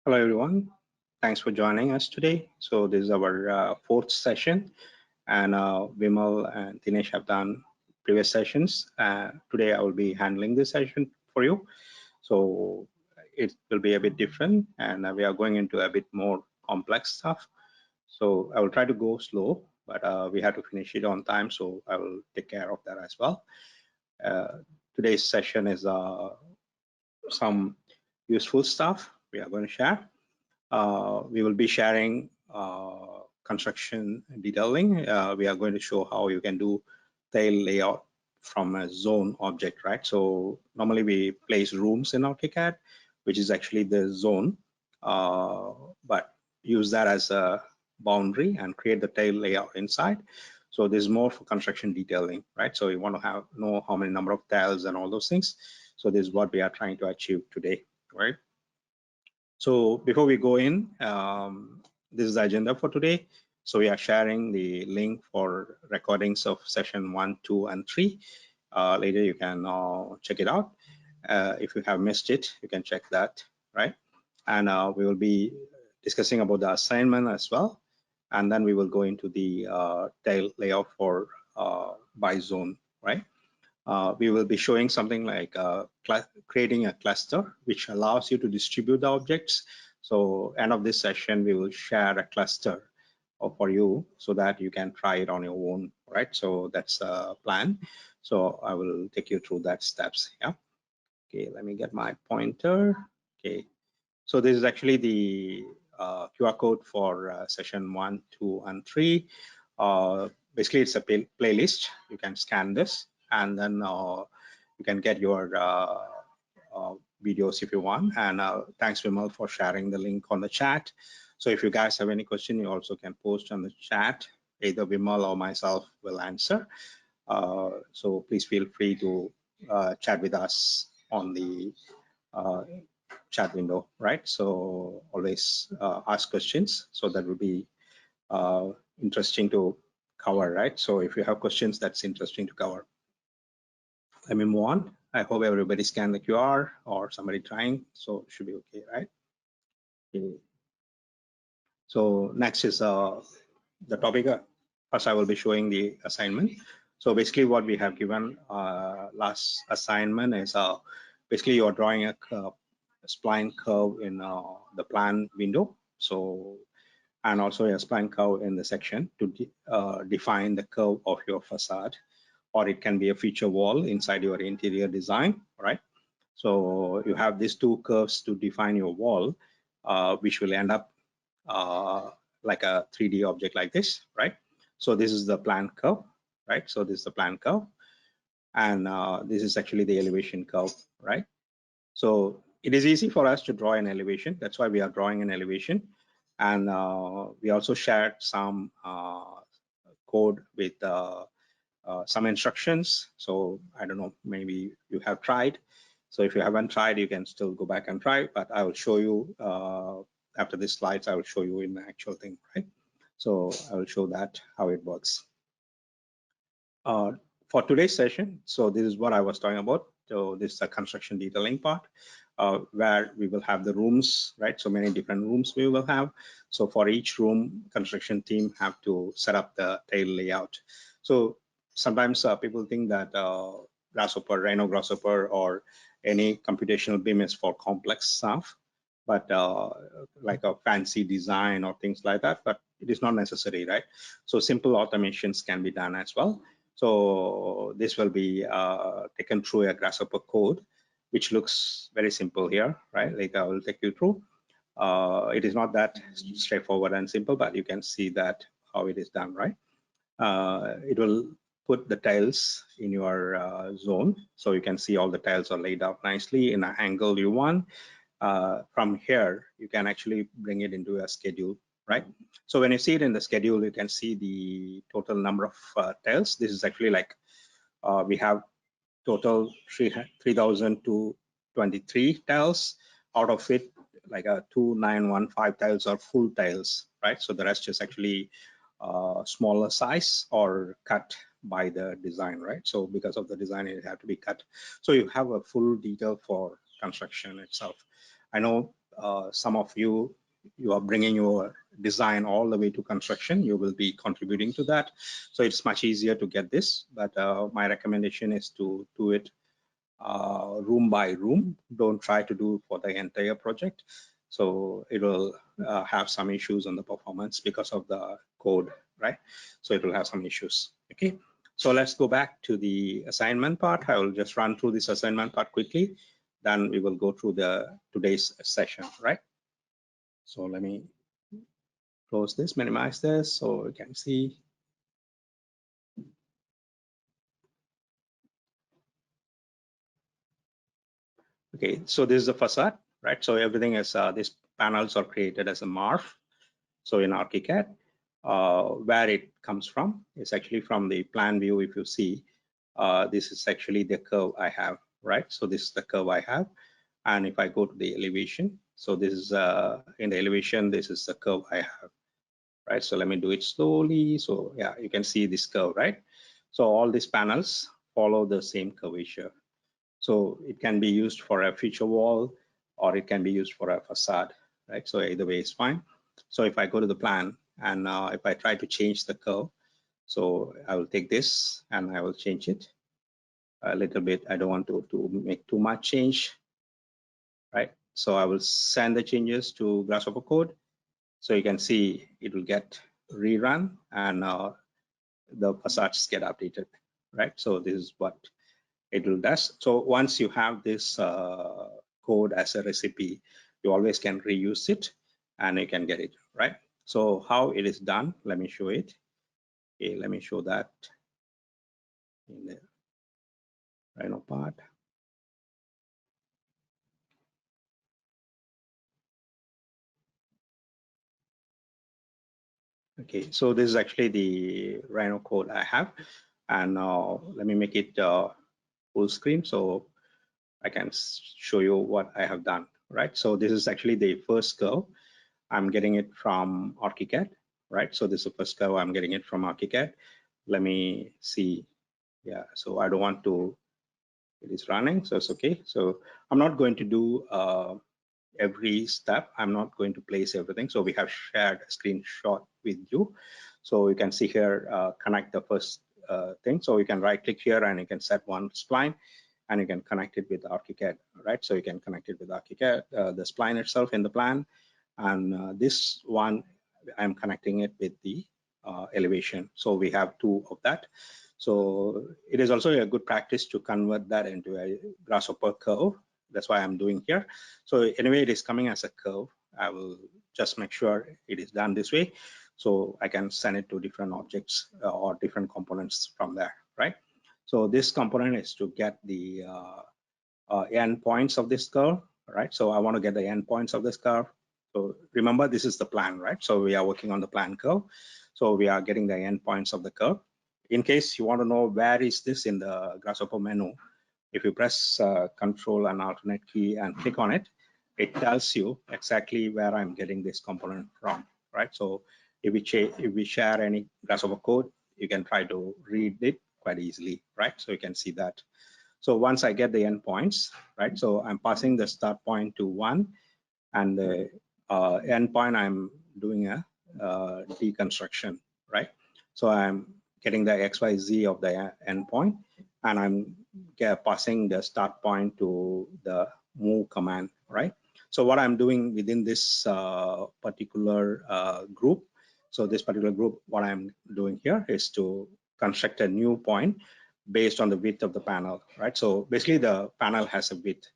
Hello, everyone. Thanks for joining us today. So this is our fourth session, and Vimal and Dinesh have done previous sessions. Today, I will be handling this session for you. So it will be a bit different, and we are going into a bit more complex stuff. So I will try to go slow, but we have to finish it on time, so I will take care of that as well. Today's session is some useful stuff we are going to share. We will be sharing construction detailing. We are going to show how you can do tail layout from a zone object, right? So normally we place rooms in Archicad, which is actually the zone, but use that as a boundary and create the tail layout inside. So this is more for construction detailing, right? So you want to know how many number of tiles and all those things. So this is what we are trying to achieve today, right? So before we go in, this is the agenda for today. So we are sharing the link for recordings of session 1, 2, and 3. Later you can check it out. If you have missed it, you can check that, right? And we will be discussing about the assignment as well. And then we will go into the tail layout for by zone, right? We will be showing something like creating a cluster, which allows you to distribute the objects. So end of this session, we will share a cluster for you so that you can try it on your own, right? So that's the plan. So I will take you through that steps. Yeah. Okay, let me get my pointer. Okay. So this is actually the QR code for session 1, 2, and 3. Basically, it's a playlist. You can scan this, and then you can get your videos if you want. And thanks, Vimal, for sharing the link on the chat. So if you guys have any question, you also can post on the chat. Either Vimal or myself will answer. So please feel free to chat with us on the chat window, right? So always ask questions. So that will be interesting to cover, right? So if you have questions, that's interesting to cover. Let me move on. I hope everybody scanned the QR or somebody trying, so it should be okay, right? Okay. So next is the topic. First, I will be showing the assignment. So basically what we have given last assignment is basically you're drawing a spline curve in the plan window. So, and also a spline curve in the section to define the curve of your facade, or it can be a feature wall inside your interior design, right? So you have these two curves to define your wall, which will end up like a 3D object like this, right? So this is the plan curve, right? So this is the plan curve, and this is actually the elevation curve, right? So it is easy for us to draw an elevation. That's why we are drawing an elevation. And we also shared some code with some instructions. So I don't know, maybe you have tried. So if you haven't tried, you can still go back and try, but I will show you after these slides, I will show you in the actual thing, right? So I will show that how it works. For today's session, so this is what I was talking about. So this is the construction detailing part, where we will have the rooms, right? So many different rooms we will have. So for each room, construction team have to set up the tail layout. So sometimes people think that Grasshopper, Rhino Grasshopper, or any computational BIM is for complex stuff, but like a fancy design or things like that, but it is not necessary, right? So simple automations can be done as well. So this will be taken through a Grasshopper code, which looks very simple here, right? Like I will take you through. It is not that straightforward and simple, but you can see that how it is done, right? It will put the tiles in your zone. So you can see all the tiles are laid out nicely in an angle you want. From here, you can actually bring it into a schedule, right? So when you see it in the schedule, you can see the total number of tiles. This is actually like we have total 3,223 tiles. Out of it, like 2,915 tiles are full tiles, right? So the rest is actually smaller size or cut by the design, right? So because of the design, it had to be cut. So you have a full detail for construction itself. I know some of you are bringing your design all the way to construction. You will be contributing to that, so it's much easier to get this. But my recommendation is to do it room by room. Don't try to do for the entire project, so it will have some issues on the performance because of the code, right? So it will have some issues. Okay, so let's go back to the assignment part. I will just run through this assignment part quickly, then we will go through the today's session, right? So let me close this, minimize this, so you can see. Okay, so this is the facade, right? So everything is, these panels are created as a MARF. So in Archicad, where it comes from is actually from the plan view. If you see, this is actually the curve I have, right? So this is the curve I have. And if I go to the elevation, so this is in the elevation, this is the curve I have, right? So let me do it slowly. So yeah, you can see this curve, right? So all these panels follow the same curvature. So it can be used for a feature wall, or it can be used for a facade, right? So either way is fine. So if I go to the plan and if I try to change the curve, so I will take this and I will change it a little bit. I don't want to make too much change, right? So I will send the changes to Grasshopper code. So you can see it will get rerun and the facades get updated, right? So this is what it will do. So once you have this code as a recipe, you always can reuse it and you can get it, right? So how it is done, let me show it. Okay, let me show that in the Rhino part. Okay, so this is actually the Rhino code I have, and let me make it full screen so I can show you what I have done, right? So this is actually the first curve. I'm getting it from Archicad, right? So this is the first curve, I'm getting it from Archicad. Let me see. Yeah, so I don't want to, it is running, so it's okay. So I'm not going to do every step. I'm not going to place everything. So we have shared a screenshot with you. So you can see here, connect the first thing. So you can right click here and you can set one spline and you can connect it with Archicad, right? So you can connect it with Archicad, the spline itself in the plan. And this one, I'm connecting it with the elevation. So we have two of that. So it is also a good practice to convert that into a grasshopper curve. That's why I'm doing here. So anyway, it is coming as a curve. I will just make sure it is done this way, so I can send it to different objects or different components from there, right? So this component is to get the endpoints of this curve, right? So I want to get the endpoints of this curve. So remember, this is the plan, right? So we are working on the plan curve. So we are getting the endpoints of the curve. In case you want to know where is this in the Grasshopper menu, if you press Control and alternate key and click on it, it tells you exactly where I'm getting this component from, right? So if we share any Grasshopper code, you can try to read it quite easily, right? So you can see that. So once I get the endpoints, right? So I'm passing the start point to 1, and the endpoint I'm doing a deconstruction, right? So I'm getting the XYZ of the endpoint, and I'm passing the start point to the move command, right? So what I'm doing within this particular group, so this particular group, what I'm doing here is to construct a new point based on the width of the panel, right? So basically the panel has a width,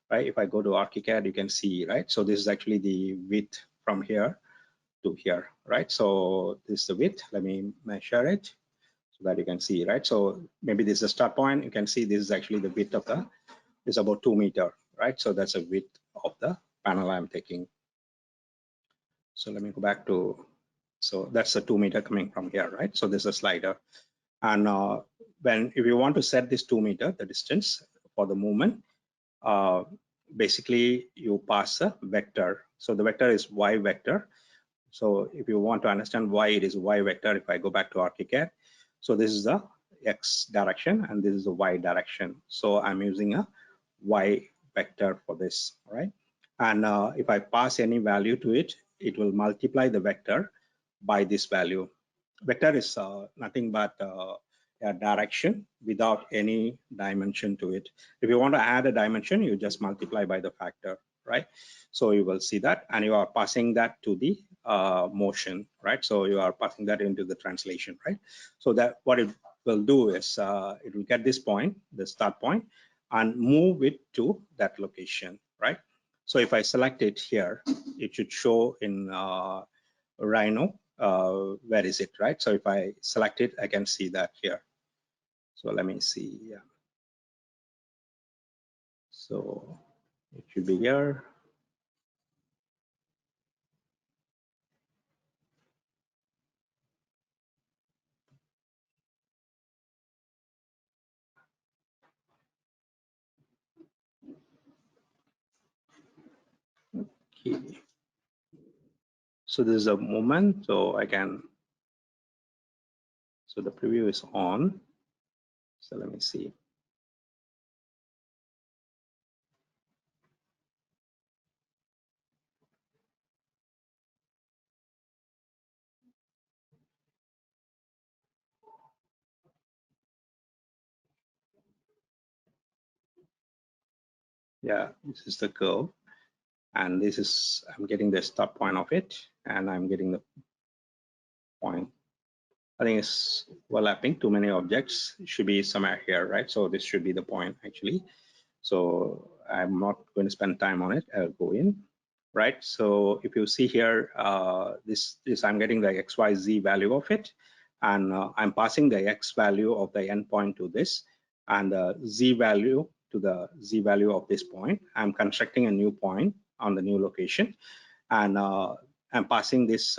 right? If I go to Archicad, you can see, right? So this is actually the width from here to here, right? So this is the width. Let me measure it so that you can see, right? So maybe this is the start point. You can see this is actually the width of the, is about 2 meters, right? So that's a width of the panel I'm taking. So let me go back to, so that's a 2 meter coming from here, right? So this is a slider. And if you want to set this 2 meter, the distance for the movement, basically you pass a vector. So the vector is y vector. So if you want to understand why it is y vector, if I go back to Archicad, so this is the x direction and this is the y direction. So I'm using a y vector for this, right? And if I pass any value to it, it will multiply the vector by this value. Vector is nothing but a direction without any dimension to it. If you want to add a dimension, you just multiply by the factor, right? So you will see that, and you are passing that to the motion, right? So you are passing that into the translation, right? So that what it will do is it will get this point, the start point, and move it to that location, right? So if I select it here, it should show in Rhino. Where is it, right? So if I select it, I can see that here. So let me see. Yeah. So it should be here. Okay. So this is a movement. So I can. So the preview is on. So let me see. Yeah, this is the curve, and this is, I'm getting the start point of it, and I'm getting the point. I think it's overlapping too many objects. It should be somewhere here, right? So this should be the point actually. So I'm not going to spend time on it. I'll go in, right? So if you see here, this I'm getting the XYZ value of it, and I'm passing the X value of the endpoint to this, and the Z value to the Z value of this point. I'm constructing a new point on the new location, and I'm passing this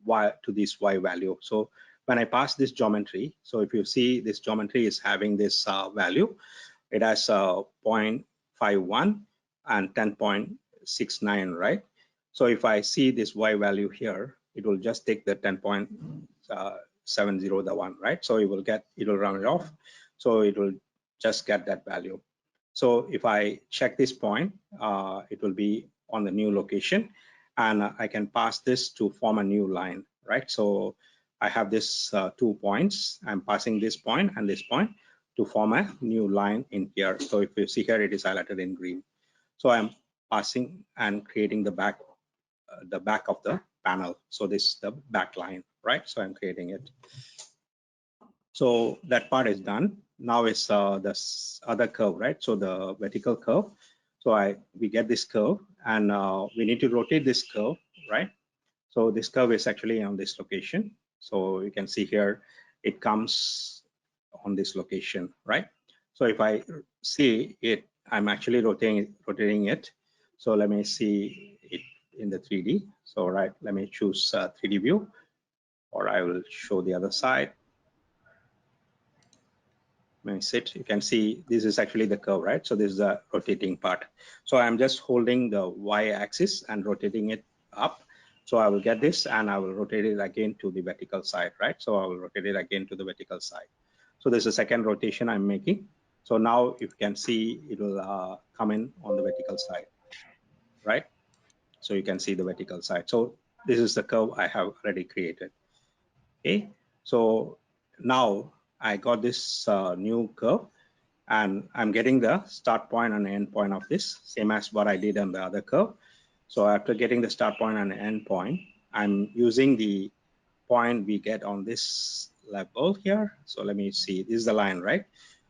Y to this Y value. So when I pass this geometry, so if you see this geometry is having this value, it has 0.51 and 10.69, right? So if I see this Y value here, it will just take the 10.70, the one, right? So it will round it off. So it will just get that value. So if I check this point, it will be on the new location, and I can pass this to form a new line, right? So I have this 2 points. I'm passing this point and this point to form a new line in here. So if you see here, it is highlighted in green. So I'm passing and creating the back of the panel. So this is the back line, right? So I'm creating it. So that part is done. Now it's this other curve, right? So the vertical curve. So we get this curve, and we need to rotate this curve, right? So this curve is actually on this location. So you can see here, it comes on this location, right? So if I see it, I'm actually rotating it. So let me see it in the 3D. So right, let me choose 3D view, or I will show the other side. Let me sit. You can see this is actually the curve, right? So this is the rotating part. So I'm just holding the Y-axis and rotating it up. So I will get this, and I will rotate it again to the vertical side, right? So I will rotate it again to the vertical side. So this is the second rotation I'm making. So now if you can see, it will come in on the vertical side, right? So you can see the vertical side. So this is the curve I have already created. Okay. So now I got this new curve, and I'm getting the start point and end point of this, same as what I did on the other curve. So after getting the start point and end point, I'm using the point we get on this level here. So let me see, this is the line, right?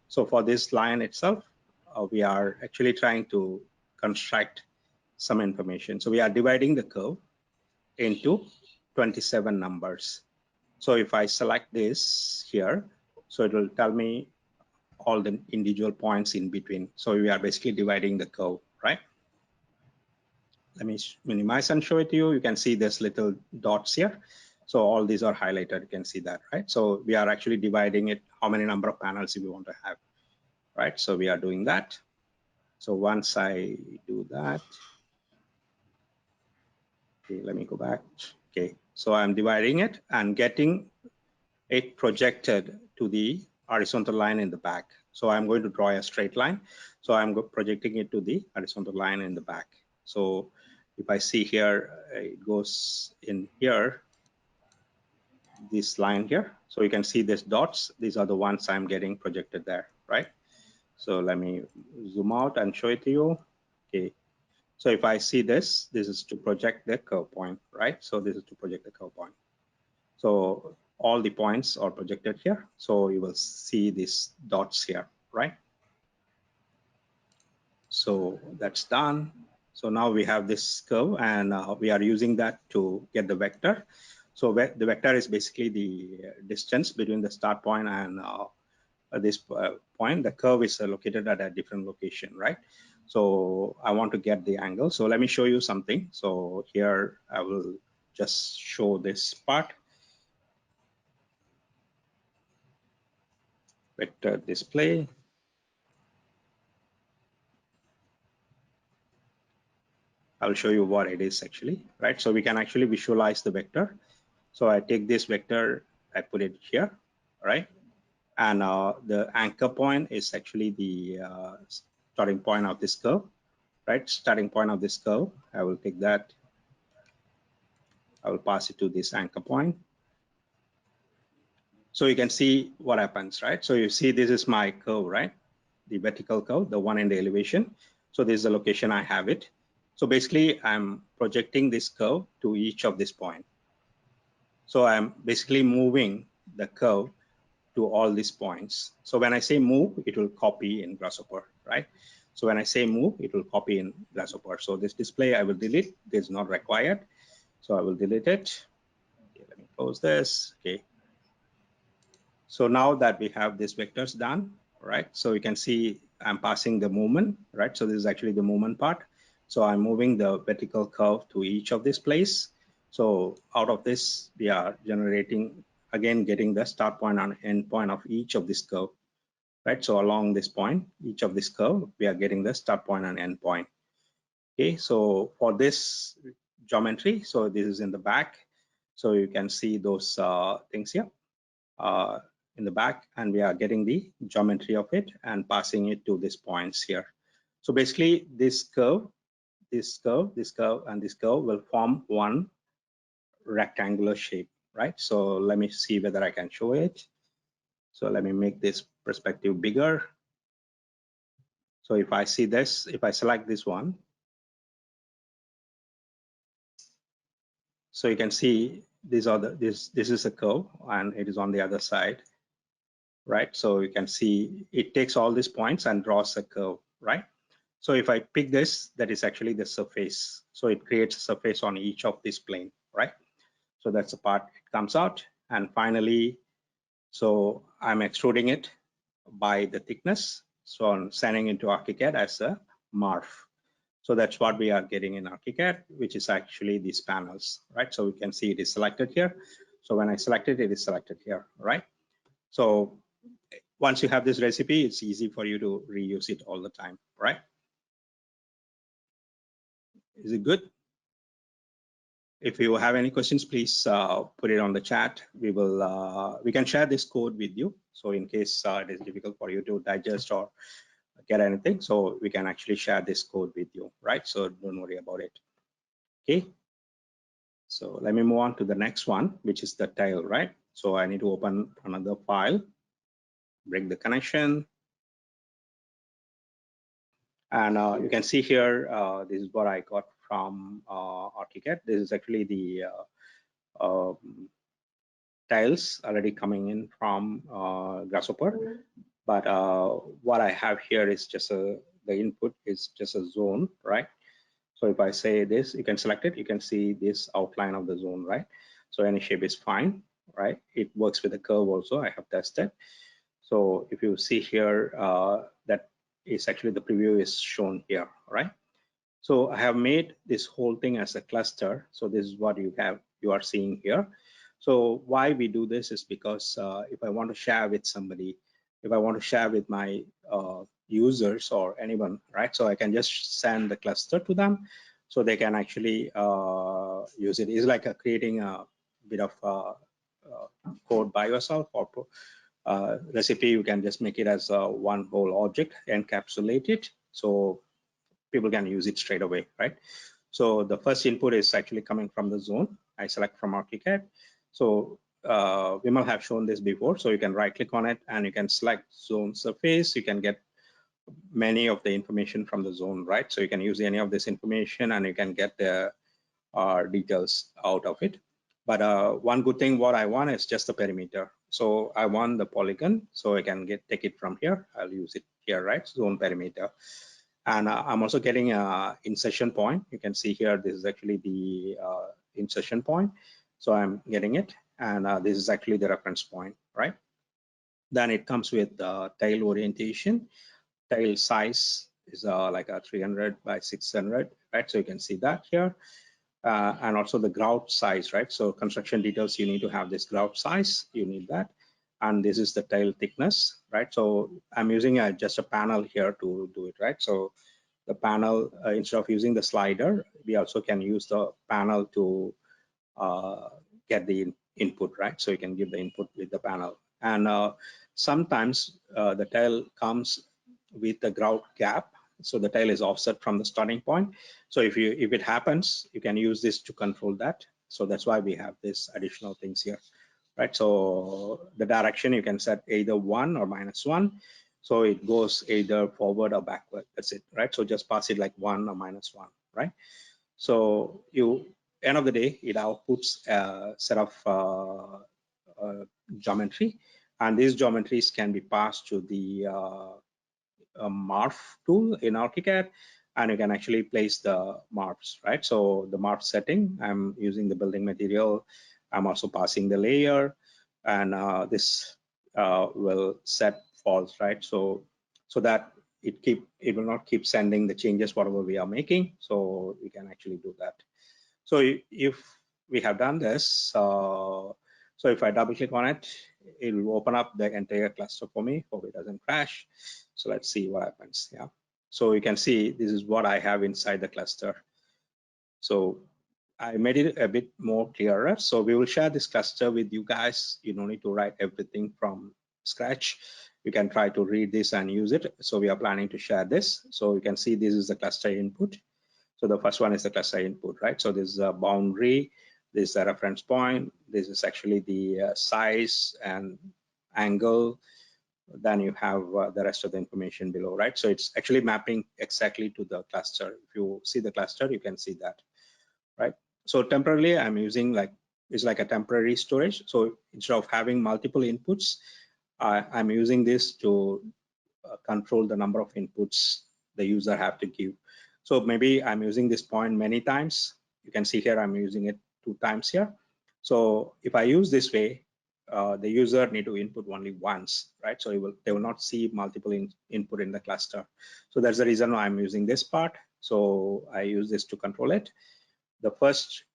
So for this line itself, we are actually trying to construct some information. So we are dividing the curve into 27 numbers. So if I select this here, so it will tell me all the individual points in between. So we are basically dividing the curve, right? Let me minimize and show it to you. You can see there's little dots here. So all these are highlighted. You can see that, right? So we are actually dividing it, how many number of panels we want to have, right? So we are doing that. So once I do that, okay, let me go back. Okay, so I'm dividing it and getting it projected to the horizontal line in the back. So I'm going to draw a straight line. So I'm projecting it to the horizontal line in the back. So if I see here, it goes in here, this line here. So you can see these dots. These are the ones I'm getting projected there, right? So let me zoom out and show it to you. Okay. So if I see this, this is to project the curve point, right? So this is to project the curve point. So all the points are projected here. So you will see these dots here, right? So that's done. So now we have this curve, and we are using that to get the vector. So the vector is basically the distance between the start point and this point. The curve is located at a different location, right? So I want to get the angle. So let me show you something. So here I will just show this part. Vector display. I'll show you what it is actually, right? So we can actually visualize the vector. So I take this vector, I put it here, right? And the anchor point is actually the starting point of this curve, right? Starting point of this curve. I will take that. I will pass it to this anchor point. So you can see what happens, right? So you see this is my curve, right? The vertical curve, the one in the elevation. So this is the location I have it. So basically I'm projecting this curve to each of this point. So I'm basically moving the curve to all these points. So when I say move, it will copy in Grasshopper, right? So when I say move, it will copy in Grasshopper. So this display I will delete. This is not required. So I will delete it. Okay, let me close this. Okay. So now that we have these vectors done, right? So you can see I'm passing the movement, right? So this is actually the movement part. So I'm moving the vertical curve to each of this place. So out of this, we are generating, again, getting the start point and end point of each of this curve, right? So along this point, each of this curve, we are getting the start point and end point. Okay, so for this geometry, so this is in the back. So you can see those things here. In the back, and we are getting the geometry of it and passing it to these points here. So basically this curve, this curve, this curve, and this curve will form one rectangular shape, right? So let me see whether I can show it. So let me make this perspective bigger. So if I see this, if I select this one, so you can see these are this is a curve and it is on the other side, right? So you can see it takes all these points and draws a curve, right? So if I pick this, that is actually the surface. So it creates a surface on each of this plane, right? So that's the part it comes out. And finally, so I'm extruding it by the thickness. So I'm sending into Archicad as a MARF. So that's what we are getting in Archicad, which is actually these panels, right? So we can see it is selected here. So when I select it, it is selected here, right? So once you have this recipe, it's easy for you to reuse it all the time, right? Is it good? If you have any questions, please put it on the chat. We can share this code with you. So in case it is difficult for you to digest or get anything, so we can actually share this code with you, right? So don't worry about it. Okay. So let me move on to the next one, which is the tile, right? So I need to open another file, break the connection. And you can see here, this is what I got from Archicad. This is actually the tiles already coming in from Grasshopper. But what I have here is just the input is just a zone, right? So if I say this, you can select it. You can see this outline of the zone, right? So any shape is fine, right? It works with the curve also. I have tested. So if you see here, that is actually the preview is shown here, right? So I have made this whole thing as a cluster. So this is what you are seeing here. So why we do this is because if I want to share with somebody, if I want to share with my users or anyone, right? So I can just send the cluster to them so they can actually use it. It's like creating a bit of code by yourself, or recipe. You can just make it as one whole object, encapsulate it. So people can use it straight away, right? So the first input is actually coming from the zone. I select from Archicad. So Vimal have shown this before. So you can right click on it and you can select zone surface. You can get many of the information from the zone, right? So you can use any of this information and you can get the details out of it. But one good thing what I want is just the perimeter. So I want the polygon, so I can take it from here. I'll use it here, right? Zone perimeter. And I'm also getting a insertion point. You can see here, this is actually the insertion point. So I'm getting it. And this is actually the reference point, right? Then it comes with tail orientation. Tail size is like a 300 by 600, right? So you can see that here. And also the grout size, right? So construction details, you need to have this grout size, you need that. And this is the tail thickness, right? So I'm using just a panel here to do it, right? So the panel, instead of using the slider, we also can use the panel to get the input, right? So you can give the input with the panel. And sometimes the tail comes with the grout gap. So the tail is offset from the starting point. So if it happens, you can use this to control that. So that's why we have this additional things here, right? So the direction you can set either 1 or -1. So it goes either forward or backward. That's it, right? So just pass it like 1 or -1, right? So end of the day, it outputs a set of geometry, and these geometries can be passed to the morph tool in Archicad, and you can actually place the morphs, right? So the morph setting, I'm using the building material. I'm also passing the layer, and this will set false, right? So that it will not keep sending the changes whatever we are making. So we can actually do that. So if we have done this, so if I double click on it, it will open up the entire cluster for me. Hope it doesn't crash. So let's see what happens. Yeah. So you can see this is what I have inside the cluster. So I made it a bit more clearer. So we will share this cluster with you guys. You don't need to write everything from scratch. You can try to read this and use it. So we are planning to share this. So you can see this is the cluster input. So the first one is the cluster input, right? So this is a boundary, this is a reference point, this is actually the size and angle. Then you have the rest of the information below, right? So it's actually mapping exactly to the cluster. If you see the cluster, you can see that, right? So temporarily, I'm using it's like a temporary storage. So instead of having multiple inputs, I'm using this to control the number of inputs the user have to give. So maybe I'm using this point many times. You can see here I'm using it 2 times here. So if I use this way, the user need to input only once, right? So they will not see multiple input in the cluster. So that's the reason why I'm using this part. So I use this to control it. The first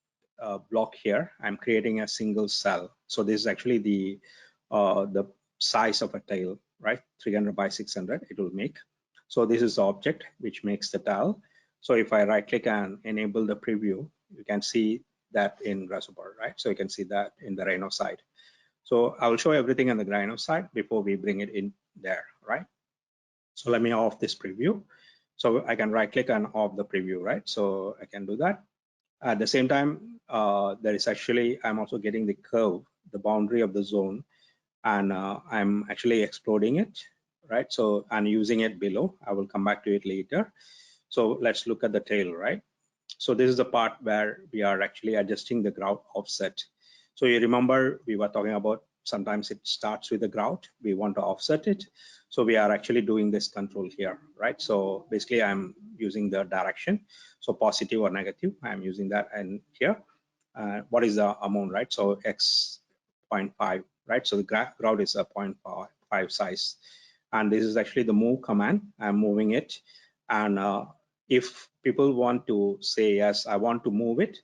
block here, I'm creating a single cell. So this is actually the size of a tail, right? 300 by 600 it will make. So this is the object which makes the tile. So if I right click and enable the preview, you can see that in Grasshopper, right? So you can see that in the Rhino side. So I will show everything on the Rhino side before we bring it in there, right? So let me off this preview. So I can right click and off the preview, right? So I can do that. At the same time, I'm also getting the curve, the boundary of the zone, and I'm actually exploding it, right? So I'm using it below. I will come back to it later. So let's look at the tail, right? So this is the part where we are actually adjusting the grout offset. So you remember we were talking about sometimes it starts with the grout. We want to offset it. So we are actually doing this control here, right? So basically I'm using the direction. So positive or negative, I'm using that. And here, what is the amount, right? So X 0.5, right? So the grout is a 0.5 size. And this is actually the move command. I'm moving it. And if people want to say, yes, I want to move it,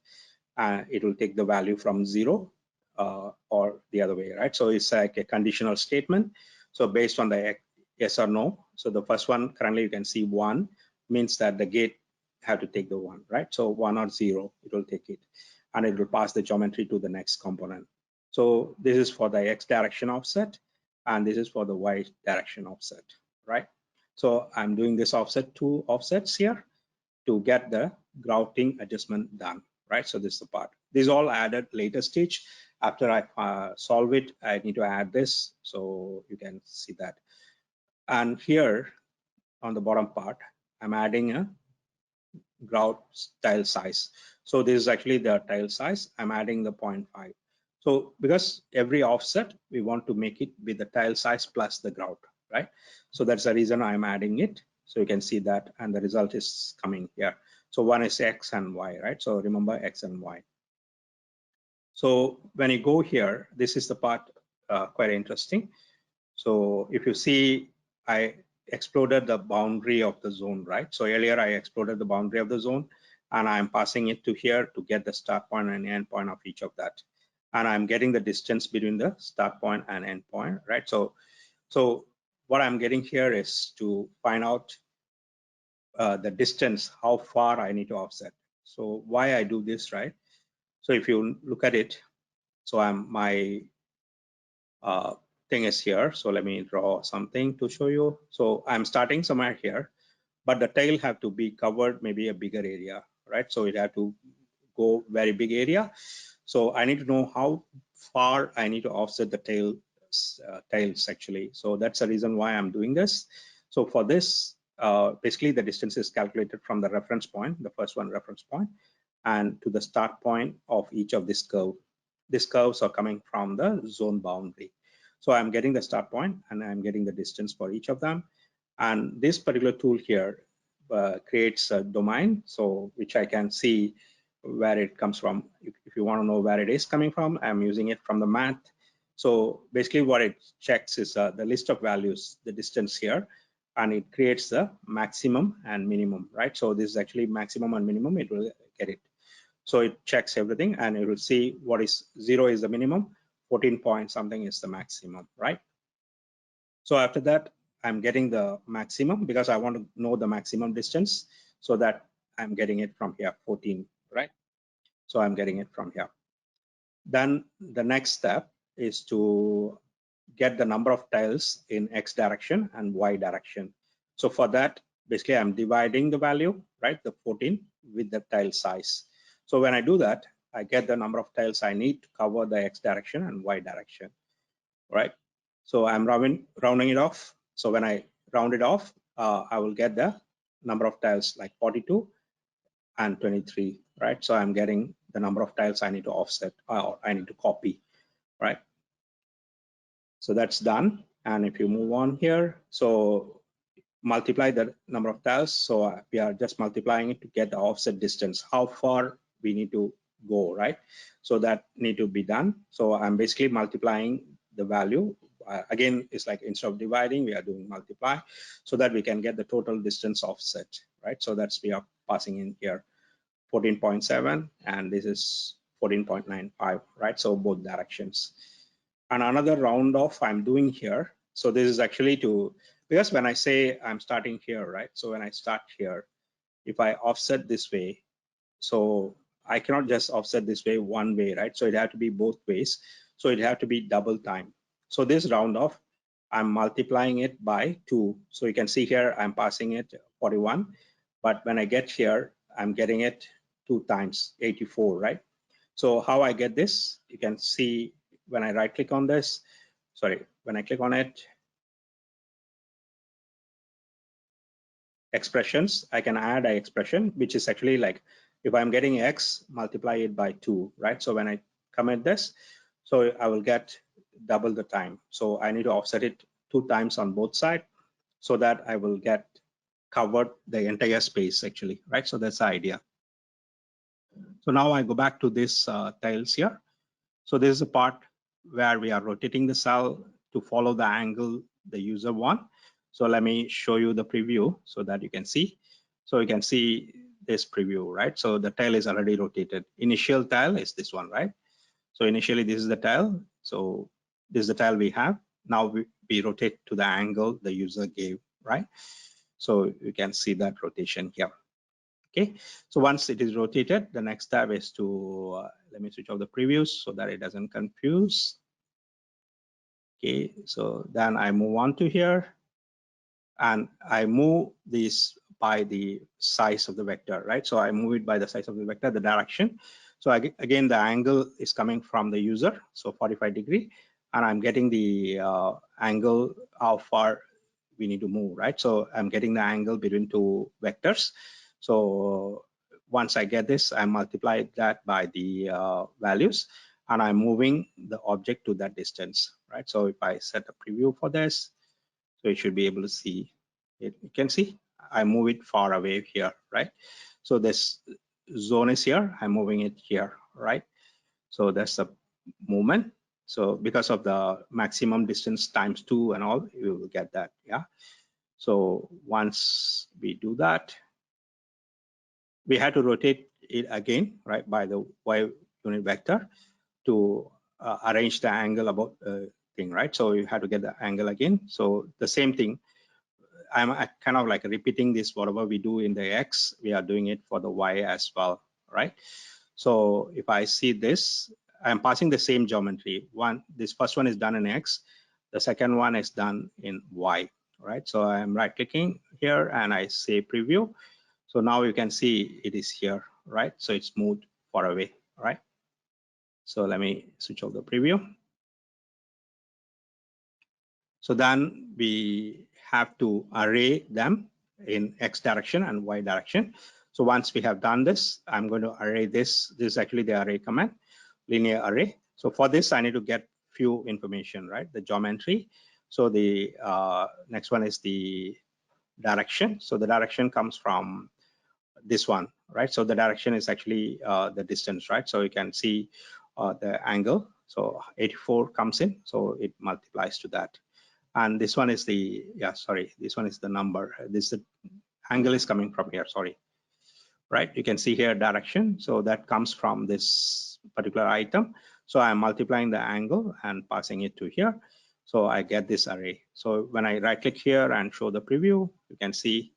it will take the value from 0 or the other way, right? So it's like a conditional statement. So based on the yes or no. So the first one, currently you can see 1 means that the gate have to take the 1, right? So 1 or 0, it will take it. And it will pass the geometry to the next component. So this is for the X direction offset, and this is for the Y direction offset, right? So I'm doing this offset 2 offsets here. to get the grouting adjustment done, right? So this is the part. This is all added later stage. After I solve it, I need to add this, so you can see that. And here on the bottom part, I'm adding a grout tile size. So this is actually the tile size. I'm adding the 0.5. So because every offset, we want to make it with the tile size plus the grout, right? So that's the reason I'm adding it. So you can see that, and the result is coming here. So one is X and Y, right? So remember X and Y. So when you go here, this is the part quite interesting. So if you see, I exploded the boundary of the zone, right? So earlier I exploded the boundary of the zone, and I'm passing it to here to get the start point and end point of each of that. And I'm getting the distance between the start point and end point, right? So what I'm getting here is to find out the distance, how far I need to offset. So why I do this, right? So if you look at it, so my thing is here. So let me draw something to show you. So I'm starting somewhere here, but the tail have to be covered maybe a bigger area, right? So it have to go very big area. So I need to know how far I need to offset the tails actually. So that's the reason why I'm doing this. So for this, basically the distance is calculated from the reference point, the first one reference point, and to the start point of each of this curve. These curves are coming from the zone boundary. So I'm getting the start point and I'm getting the distance for each of them. And this particular tool here creates a domain, so which I can see where it comes from. If you want to know where it is coming from, I'm using it from the math. So basically what it checks is the list of values, the distance here, and it creates the maximum and minimum, right? So this is actually maximum and minimum, it will get it. So it checks everything and it will see what is 0 is the minimum, 14 point something is the maximum, right? So after that, I'm getting the maximum because I want to know the maximum distance, so that I'm getting it from here, 14, right? So I'm getting it from here. Then the next step is to get the number of tiles in X direction and Y direction. So for that, basically I'm dividing the value, right, the 14 with the tile size. So when I do that, I get the number of tiles I need to cover the X direction and Y direction, right? So I'm rounding it off. So when I round it off, I will get the number of tiles like 42 and 23, right? So I'm getting the number of tiles I need to offset or I need to copy, right? So that's done. And if you move on here, so multiply the number of tiles. So we are just multiplying it to get the offset distance, how far we need to go, right? So that need to be done. So I'm basically multiplying the value. Again, it's like instead of dividing, we are doing multiply so that we can get the total distance offset, right? So that's we are passing in here 14.7 and this is 14.95, right? So both directions. And another round off I'm doing here. So this is actually to, because when I say I'm starting here, right? So when I start here, if I offset this way, so I cannot just offset this way one way, right? So it have to be both ways. So it have to be double time. So this round off, I'm multiplying it by 2. So you can see here, I'm passing it 41. But when I get here, I'm getting it 2 times 84, right? So how I get this, you can see when I right click on this, sorry, when I click on it, expressions, I can add an expression, which is actually like, if I'm getting X, multiply it by 2, right? So when I comment this, so I will get double the time. So I need to offset it 2 times on both sides so that I will get covered the entire space actually, right? So that's the idea. So now I go back to this tiles here. So this is a part where we are rotating the cell to follow the angle the user want. So let me show you the preview so that you can see. So you can see this preview, right? So the tile is already rotated. Initial tile is this one, right? So initially this is the tile. So this is the tile we have. Now we rotate to the angle the user gave, right? So you can see that rotation here. Okay, so once it is rotated, the next step is to let me switch off the previews so that it doesn't confuse. Okay, so then I move on to here and I move this by the size of the vector, right? So I move it by the size of the vector, the direction. So again, the angle is coming from the user, so 45 degree, and I'm getting the angle how far we need to move, right? So I'm getting the angle between two vectors. So once I get this, I multiply that by the values, and I'm moving the object to that distance, right? So if I set a preview for this, so you should be able to see it. You can see I move it far away here, right? So this zone is here, I'm moving it here, right? So that's the movement. So because of the maximum distance times 2 and all, you will get that, yeah. So once we do that, we had to rotate it again, right, by the y unit vector to arrange the angle about thing, right? So you had to get the angle again. So the same thing, I'm kind of like repeating this, whatever we do in the X, we are doing it for the Y as well, right? So if I see this, I'm passing the same geometry. This first one is done in X, the second one is done in Y, right? So I'm right clicking here and I say preview. So now you can see it is here, right? So it's moved far away, right? So let me switch off the preview. So then we have to array them in X direction and Y direction. So once we have done this, I'm going to array this. This is actually the array command, linear array. So for this, I need to get few information, right? The geometry. So the next one is the direction. So the direction comes from this one, right? So the direction is actually the distance, right? So you can see the angle. So 84 comes in, so it multiplies to that. And this one is the, this one is the number. This angle is coming from here, sorry. Right, you can see here direction. So that comes from this particular item. So I'm multiplying the angle and passing it to here. So I get this array. So when I right click here and show the preview, you can see,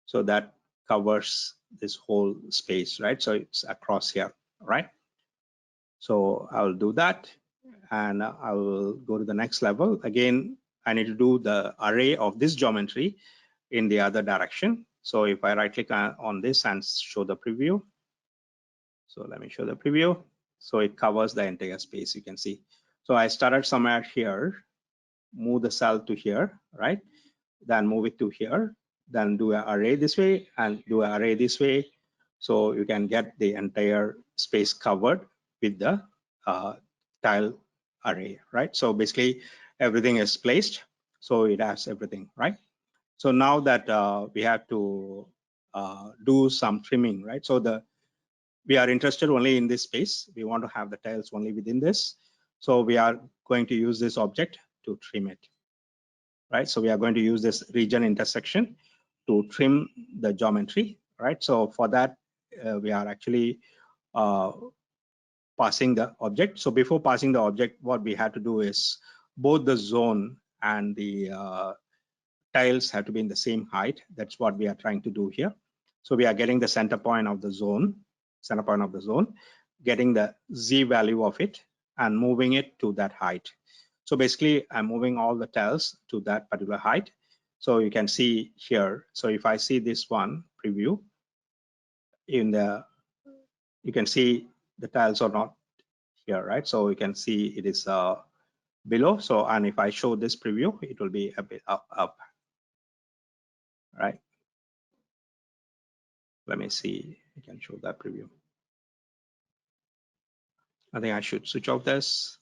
so that covers this whole space, right? So it's across here, right? So I'll do that and I will go to the next level. Again, I need to do the array of this geometry in the other direction. So if I right click on this and show the preview, so let me show the preview. So it covers the entire space, you can see. So I started somewhere here, move the cell to here, right? Then move it to here, then do an array this way and do an array this way. So you can get the entire space covered with the tile array, right? So basically everything is placed, so it has everything, right? So now that we have to do some trimming, right? So we are interested only in this space. We want to have the tiles only within this. So we are going to use this object to trim it, right? So we are going to use this region intersection to trim the geometry, right? So for that, we are actually passing the object. So before passing the object, what we had to do is both the zone and the tiles have to be in the same height. That's what we are trying to do here. So we are getting the center point of the zone, getting the Z value of it and moving it to that height. So basically I'm moving all the tiles to that particular height. So you can see here. So if I see this one preview you can see the tiles are not here, right? So you can see it is below. So, and if I show this preview, it will be a bit up, right? Let me see, I can show that preview. I think I should switch off this.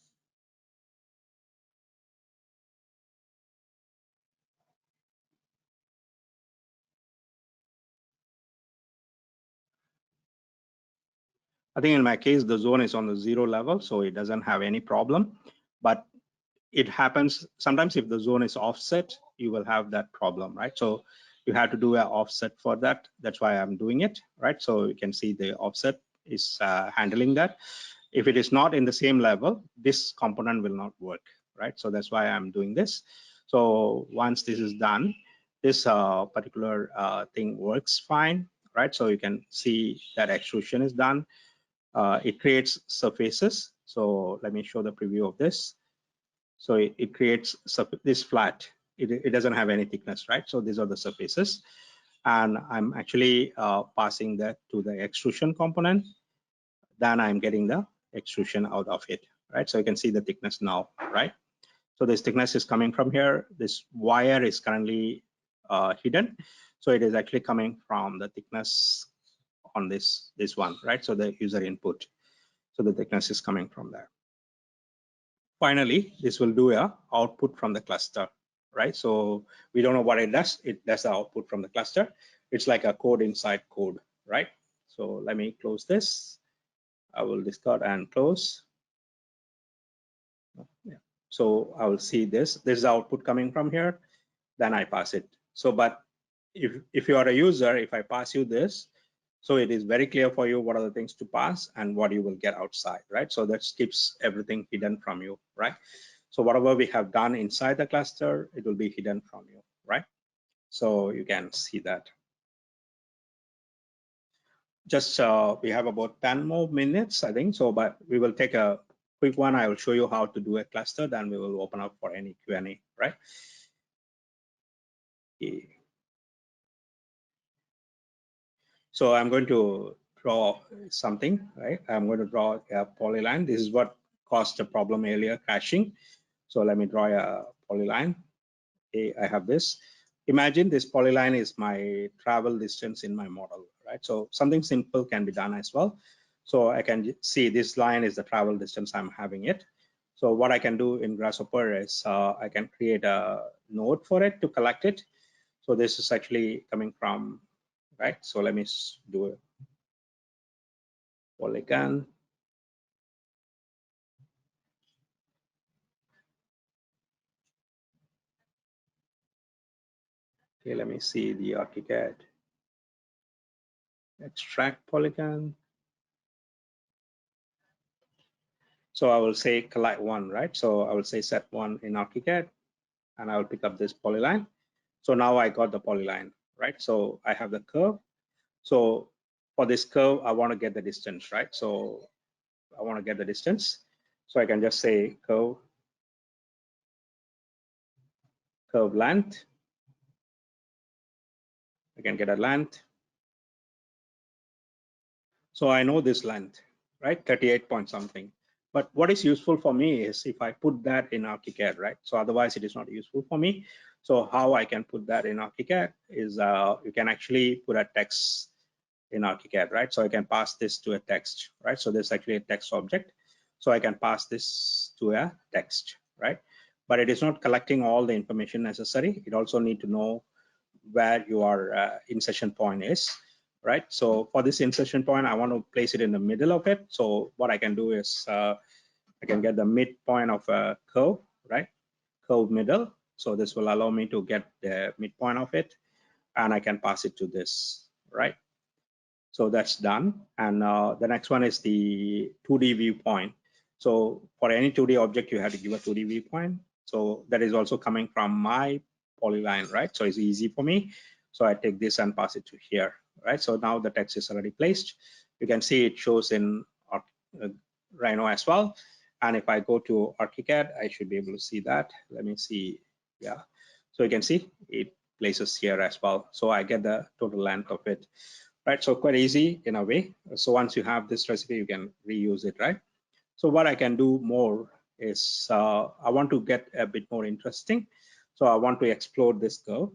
I think in my case, the zone is on the 0 level, so it doesn't have any problem. But it happens sometimes if the zone is offset, you will have that problem, right? So you have to do an offset for that. That's why I'm doing it, right? So you can see the offset is handling that. If it is not in the same level, this component will not work, right? So that's why I'm doing this. So once this is done, this particular thing works fine, right? So you can see that extrusion is done. It creates surfaces. So let me show the preview of this. So it creates this flat. It doesn't have any thickness, right? So these are the surfaces. and I'm actually passing that to the extrusion component, then I'm getting the extrusion out of it, right? So you can see the thickness now, right? So this thickness is coming from here. This wire is currently hidden, so it is actually coming from the thickness on this one, right? So the user input, so the thickness is coming from there. Finally, this will do a output from the cluster, right? So we don't know what it does. It does the output from the cluster. It's like a code inside code, right? So let me close this. I will discard and close. Yeah. So I will see this. This is the output coming from here. Then I pass it. So, but if you are a user, if I pass you this, so it is very clear for you what are the things to pass and what you will get outside, right? So that keeps everything hidden from you, right? So whatever we have done inside the cluster, it will be hidden from you, right? So you can see that. Just we have about 10 more minutes, I think. So, but we will take a quick one. I will show you how to do a cluster. Then we will open up for any Q&A, right? Okay. So I'm going to draw something, right? I'm going to draw a polyline. This is what caused the problem earlier, crashing. So let me draw a polyline. Okay, I have this. Imagine this polyline is my travel distance in my model, right? So something simple can be done as well. So I can see this line is the travel distance I'm having it. So what I can do in Grasshopper is I can create a node for it to collect it. So this is actually coming from, right? So let me do a Polygon. Okay, let me see the Archicad. Extract Polygon. So I will say collect one, right? So I will say set one in Archicad, and I will pick up this polyline. So now I got the polyline, right? So I have the curve. So for this curve, I want to get the distance, right? So I want to get the distance. So I can just say curve length. I can get a length. So I know this length, right? 38 point something. But what is useful for me is if I put that in Archicad, right? So otherwise it is not useful for me. So how I can put that in Archicad is you can actually put a text in Archicad, right? So I can pass this to a text, right? So there's actually a text object. So I can pass this to a text, right? But it is not collecting all the information necessary. It also need to know where your insertion point is, right? So for this insertion point, I want to place it in the middle of it. So what I can do is I can get the midpoint of a curve, right? Curve middle. So this will allow me to get the midpoint of it, and I can pass it to this, right? So that's done. And the next one is the 2D viewpoint. So for any 2D object, you have to give a 2D viewpoint. So that is also coming from my polyline, right? So it's easy for me. So I take this and pass it to here, right? So now the text is already placed. You can see it shows in Rhino as well. And if I go to Archicad, I should be able to see that. Let me see. Yeah. So you can see it places here as well. So I get the total length of it, right? So quite easy in a way. So once you have this recipe, you can reuse it, right? So what I can do more is I want to get a bit more interesting. So I want to explode this curve,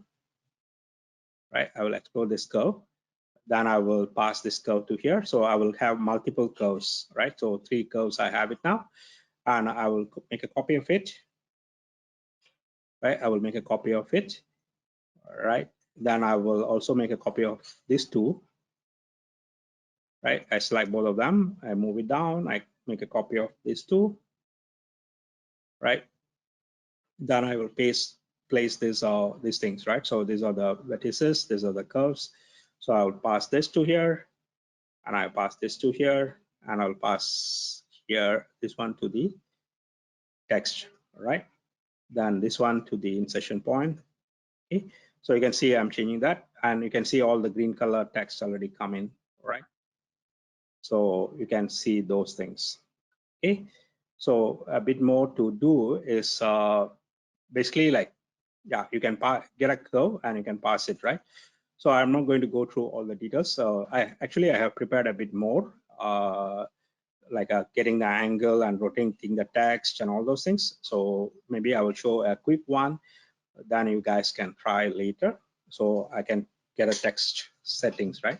right? I will explode this curve. Then I will pass this curve to here. So I will have multiple curves, right? So 3 curves I have it now, and I will make a copy of it, right? I will make a copy of it, right? Then I will also make a copy of these 2, right? I select both of them, I move it down, I make a copy of these 2, right? Then I will place these things, right? So these are the vertices, these are the curves. So I will pass this to here, and I pass this to here, and I'll pass here this one to the text, right? Then this one to the insertion point. Okay. So you can see I'm changing that, and you can see all the green color text already come in, right? So you can see those things. Okay. So a bit more to do is basically like, yeah, you can get a curve and you can pass it, right? So I'm not going to go through all the details. So I have prepared a bit more, like getting the angle and rotating the text and all those things. So maybe I will show a quick one, then you guys can try later. So I can get a text settings, right?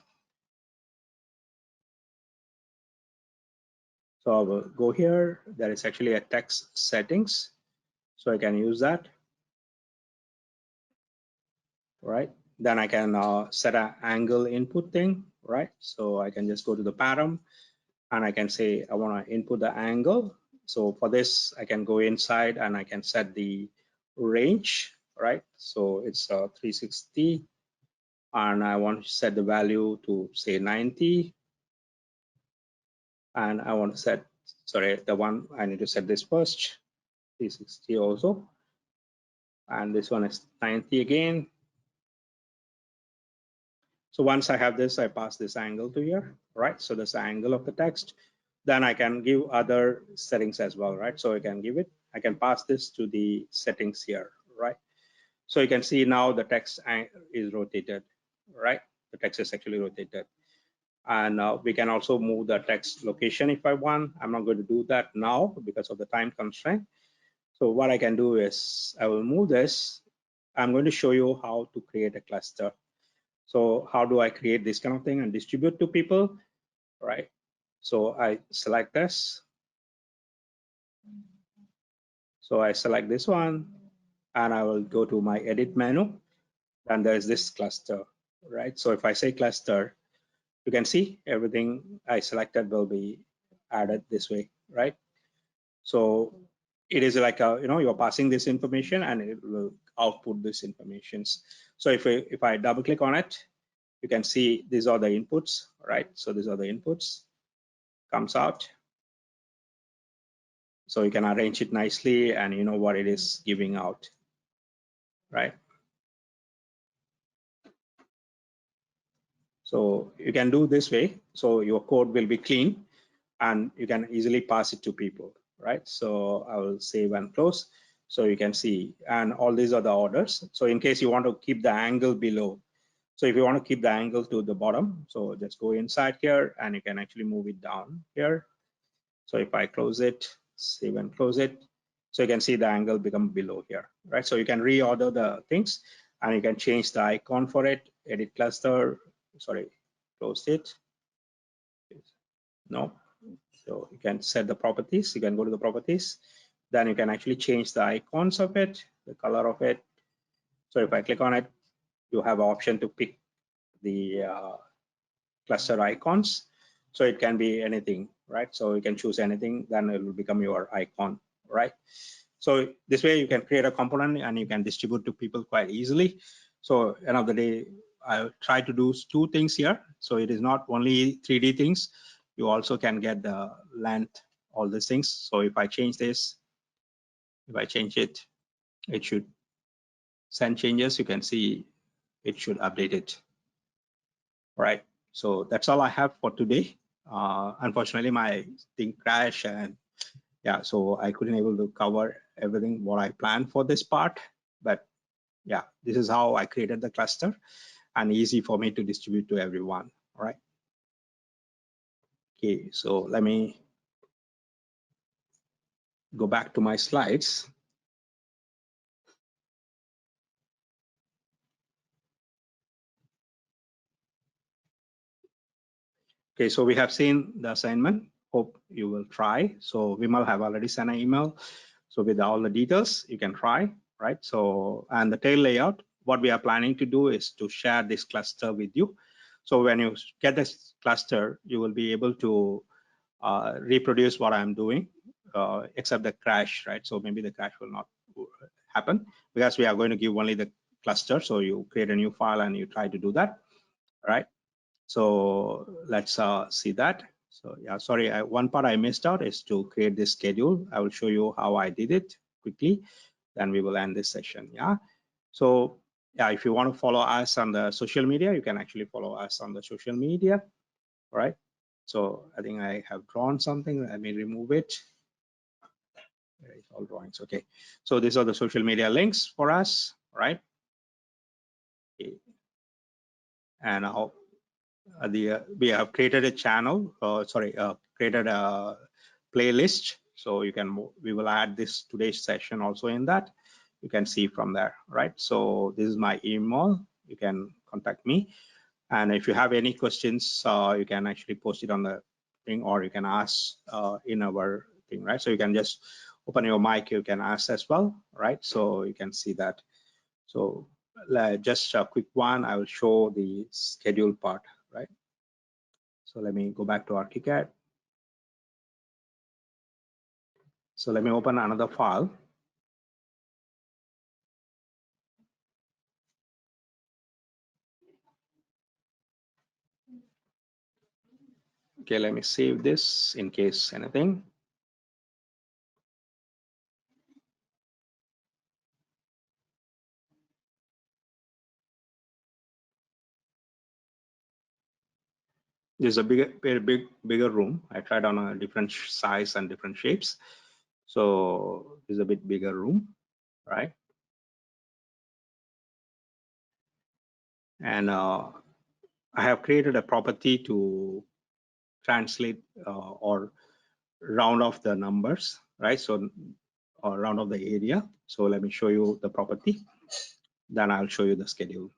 So I will go here. There is actually a text settings. So I can use that, right? Then I can set an angle input thing, right? So I can just go to the param and I can say I want to input the angle. So for this, I can go inside and I can set the range, right? So it's 360 and I want to set the value to say 90. And I want to set, sorry, the one I need to set this first, 360 also. And this one is 90 again. So once I have this, I pass this angle to here, right? So that's the angle of the text. Then I can give other settings as well, right? So I can give it, I can pass this to the settings here, right? So you can see now the text is rotated, right? The text is actually rotated. And we can also move the text location if I want. I'm not going to do that now because of the time constraint. So what I can do is I will move this. I'm going to show you how to create a cluster. So how do I create this kind of thing and distribute to people, right? So I select this. So I select this one and I will go to my edit menu and there's this cluster, right? So if I say cluster, you can see everything I selected will be added this way, right? So it is like you're passing this information and it will output this information. So if I double click on it, you can see these are the inputs, right? So these are the inputs, comes out. So you can arrange it nicely and you know what it is giving out, right? So you can do this way. So your code will be clean and you can easily pass it to people, right? So I will save and close. So you can see, and all these are the orders. So in case you want to keep the angle below, so if you want to keep the angle to the bottom, so just go inside here and you can actually move it down here. So if I close it, save and close it, so you can see the angle become below here, right? So you can reorder the things and you can change the icon for it, edit cluster, sorry, close it. No, so you can set the properties, you can go to the properties, then you can actually change the icons of it, the color of it. So if I click on it, you have an option to pick the cluster icons. So it can be anything, right? So you can choose anything, then it will become your icon, right? So this way you can create a component and you can distribute to people quite easily. So end of the day, I try to do two things here. So it is not only 3D things, you also can get the length, all these things. So if I change this, if I change it, it should send changes. You can see it should update it. All right. So that's all I have for today. Unfortunately, my thing crashed and yeah, so I couldn't able to cover everything what I planned for this part. But yeah, this is how I created the cluster and easy for me to distribute to everyone. All right. Okay, so let me go back to my slides. Okay, so we have seen the assignment. Hope you will try. So Vimal have already sent an email. So with all the details, you can try, right? So, and the tail layout, what we are planning to do is to share this cluster with you. So when you get this cluster, you will be able to reproduce what I'm doing, except the crash, right? So maybe the crash will not happen because we are going to give only the cluster. So you create a new file and you try to do that, right? So let's see that. So yeah, sorry, one part I missed out is to create this schedule. I will show you how I did it quickly. Then we will end this session. Yeah. So yeah, if you want to follow us on the social media, you can actually follow us on the social media. All right. So I think I have drawn something. Let me remove it. There is all drawings. Okay. So these are the social media links for us. All right. Okay. And we have created a channel, created a playlist. So we will add this today's session also in that. You can see from there, right? So this is my email. You can contact me. And if you have any questions, you can actually post it on the thing, or you can ask in our thing, right? So you can just open your mic, you can ask as well, right? So you can see that. So just a quick one, I will show the schedule part, right? So let me go back to Archicad. So let me open another file. Okay, let me save this in case anything. There's a bigger room. I tried on a different size and different shapes. So it's a bit bigger room, right? And I have created a property to translate or round off the numbers, right? So or round off the area. So let me show you the property. Then I'll show you the schedule.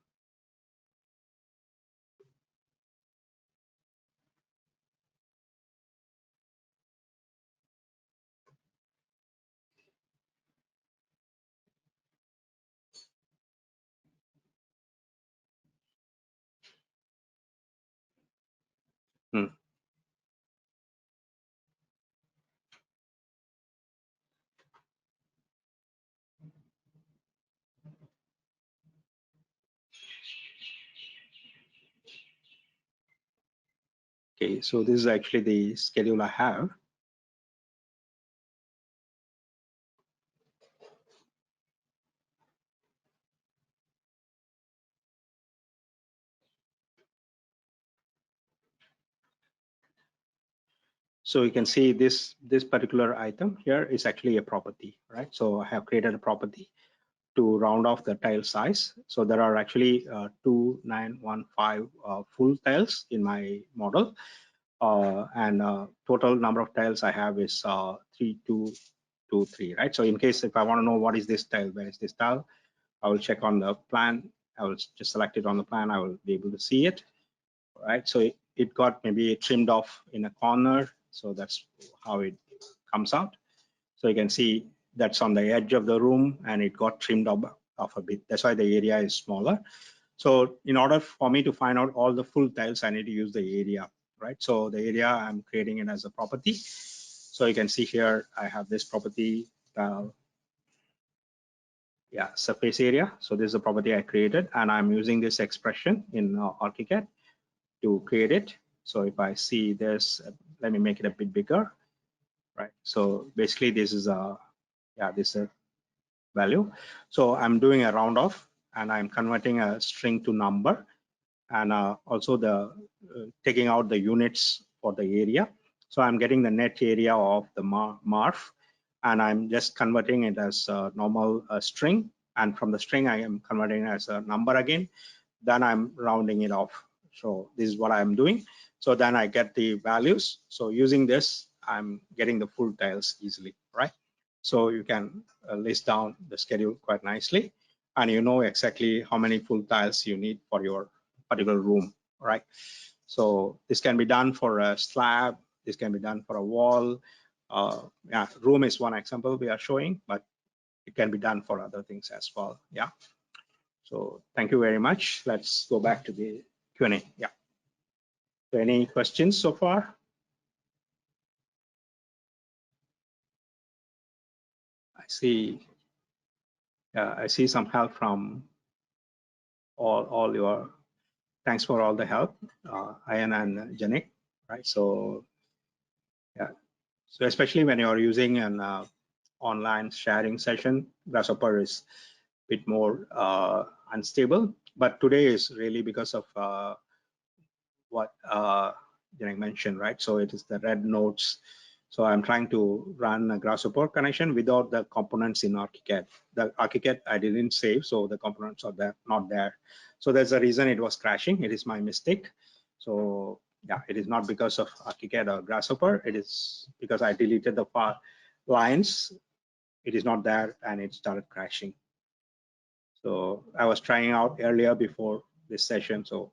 Okay, so this is actually the schedule I have. So you can see this particular item here is actually a property, right? So I have created a property to round off the tile size. So there are actually 2915 full tiles in my model, and total number of tiles I have is 3223, right? So in case if I want to know what is this tile, where is this tile, I will check on the plan. I will just select it on the plan. I will be able to see it, right? So it got maybe trimmed off in a corner. So that's how it comes out. So you can see that's on the edge of the room and it got trimmed off a bit. That's why the area is smaller. So in order for me to find out all the full tiles, I need to use the area, right? So the area, I'm creating it as a property. So you can see here, I have this property, surface area. So this is a property I created and I'm using this expression in Archicad to create it. So if I see this, let me make it a bit bigger, right? So basically this is this is a value. So I'm doing a round off and I'm converting a string to number, and also taking out the units for the area. So I'm getting the net area of the MARF, and I'm just converting it as a normal string. And from the string, I am converting it as a number again. Then I'm rounding it off. So this is what I'm doing. So then I get the values. So using this, I'm getting the full tiles easily, right? So you can list down the schedule quite nicely, and you know exactly how many full tiles you need for your particular room, right? So this can be done for a slab. This can be done for a wall. Room is one example we are showing, but it can be done for other things as well. Yeah. So thank you very much. Let's go back to the Q&A. Yeah. So any questions so far? I see some help from all your. Thanks for all the help, Ayan and Janik. Right. So yeah. So especially when you're using an online sharing session, Grasshopper is a bit more unstable. But today is really because of what Janik mentioned, right? So it is the red nodes So I'm trying to run a Grasshopper connection without the components in Archicad. The Archicad I didn't save, so the components are there, not there. So there's a reason it was crashing. It is my mistake. So yeah, it is not because of Archicad or Grasshopper. It is because I deleted the lines. It is not there, and it started crashing. So I was trying out earlier before this session, so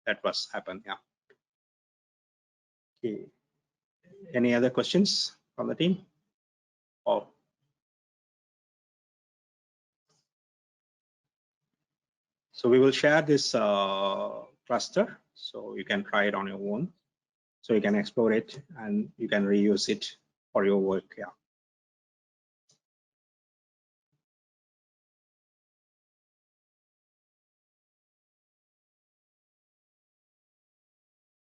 that was happened. Yeah. Okay. Any other questions from the team? Oh. So we will share this cluster, so you can try it on your own. So you can explore it and you can reuse it for your work. Yeah.